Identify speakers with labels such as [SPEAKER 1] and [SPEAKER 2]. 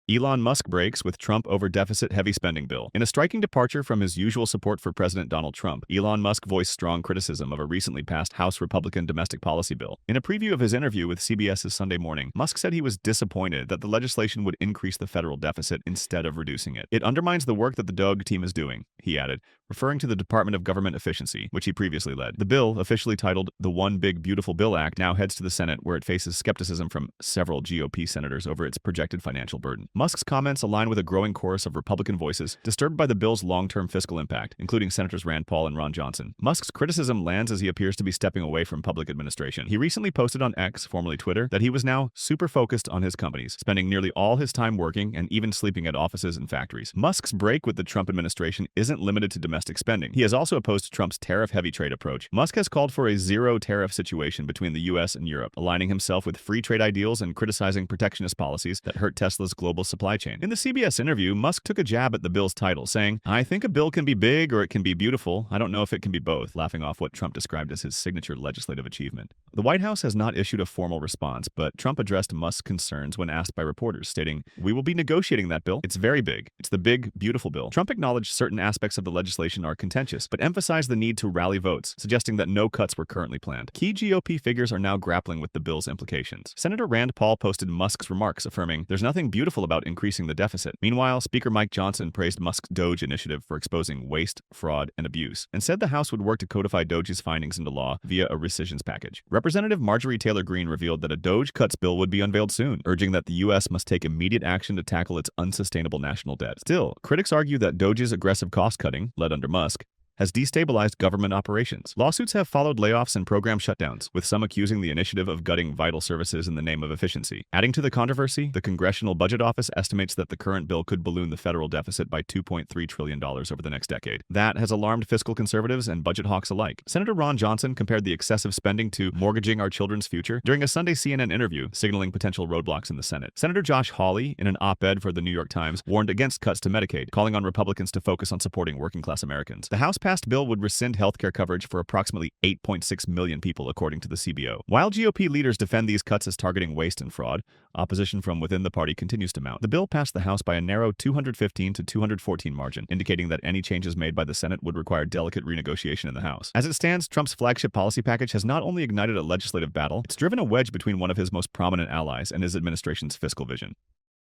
[SPEAKER 1] Elon Musk breaks with Trump over deficit-heavy spending bill. In a striking departure from his usual support for President Donald Trump, Elon Musk voiced strong criticism of a recently passed House Republican domestic policy bill. In a preview of his interview with CBS's Sunday Morning, Musk said he was disappointed that the legislation would increase the federal deficit instead of reducing it. "It undermines the work that the DOG team is doing," he added, referring to the Department of Government Efficiency, which he previously led. The bill, officially titled the One Big Beautiful Bill Act, now heads to the Senate, where it faces skepticism from several GOP senators over its projected financial burden. Musk's comments align with a growing chorus of Republican voices disturbed by the bill's long-term fiscal impact, including Senators Rand Paul and Ron Johnson. Musk's criticism lands as he appears to be stepping away from public administration. He recently posted on X, formerly Twitter, that he was now super focused on his companies, spending nearly all his time working and even sleeping at offices and factories. Musk's break with the Trump administration isn't limited to domestic spending. He has also opposed Trump's tariff-heavy trade approach. Musk has called for a zero-tariff situation between the U.S. and Europe, aligning himself with free trade ideals and criticizing protectionist policies that hurt Tesla's global supply chain. In the CBS interview, Musk took a jab at the bill's title, saying, "I think a bill can be big or it can be beautiful. I don't know if it can be both," laughing off what Trump described as his signature legislative achievement. The White House has not issued a formal response, but Trump addressed Musk's concerns when asked by reporters, stating, "We will be negotiating that bill. It's very big. It's the big, beautiful bill." Trump acknowledged certain aspects of the legislation are contentious, but emphasized the need to rally votes, suggesting that no cuts were currently planned. Key GOP figures are now grappling with the bill's implications. Senator Rand Paul posted Musk's remarks, affirming, "There's nothing beautiful about increasing the deficit." Meanwhile, Speaker Mike Johnson praised Musk's DOGE initiative for exposing waste, fraud, and abuse, and said the House would work to codify DOGE's findings into law via a rescissions package. Representative Marjorie Taylor Greene revealed that a DOGE cuts bill would be unveiled soon, urging that the U.S. must take immediate action to tackle its unsustainable national debt. Still, critics argue that DOGE's aggressive cost-cutting, led under Musk, has destabilized government operations. Lawsuits have followed layoffs and program shutdowns, with some accusing the initiative of gutting vital services in the name of efficiency. Adding to the controversy, the Congressional Budget Office estimates that the current bill could balloon the federal deficit by $2.3 trillion over the next decade. That has alarmed fiscal conservatives and budget hawks alike. Senator Ron Johnson compared the excessive spending to mortgaging our children's future during a Sunday CNN interview, signaling potential roadblocks in the Senate. Senator Josh Hawley, in an op-ed for the New York Times, warned against cuts to Medicaid, calling on Republicans to focus on supporting working-class Americans. The House-passed bill would rescind healthcare coverage for approximately 8.6 million people, according to the CBO. While GOP leaders defend these cuts as targeting waste and fraud, opposition from within the party continues to mount. The bill passed the House by a narrow 215 to 214 margin, indicating that any changes made by the Senate would require delicate renegotiation in the House. As it stands, Trump's flagship policy package has not only ignited a legislative battle, it's driven a wedge between one of his most prominent allies and his administration's fiscal vision.